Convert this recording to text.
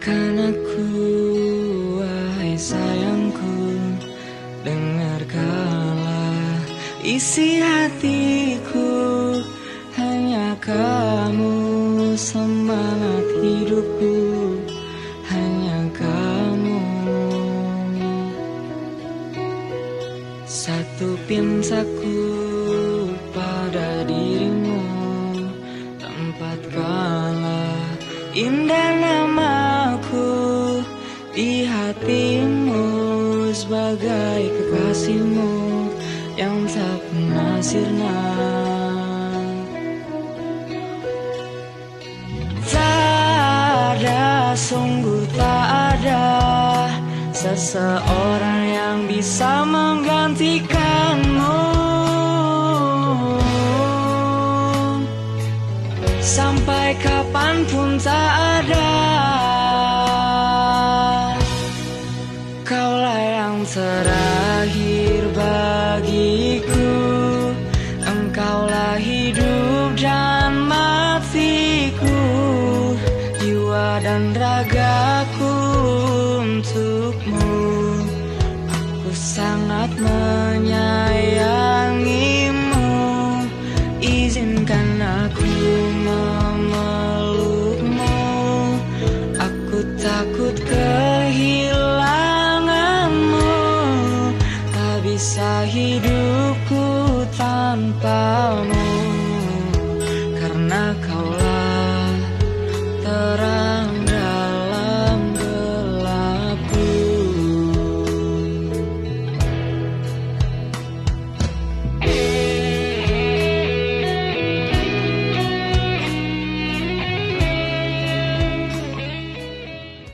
Dengarkan aku, wahai sayangku, dengarkanlah isi hatiku. Hanya kamu semangat hidupku, hanya kamu. Satu pintaku pada dirimu, tempatkanlah indah namaku di hatimu sebagai kekasihmu yang tak pernah sirna. Tak ada, sungguh tak ada seseorang yang bisa menggantikanmu. Sampai kapanpun tak ada. Kaulah yang terakhir bagiku. Engkaulah hidup dan matiku, jiwa dan ragaku untukmu. Aku sangat menyayangi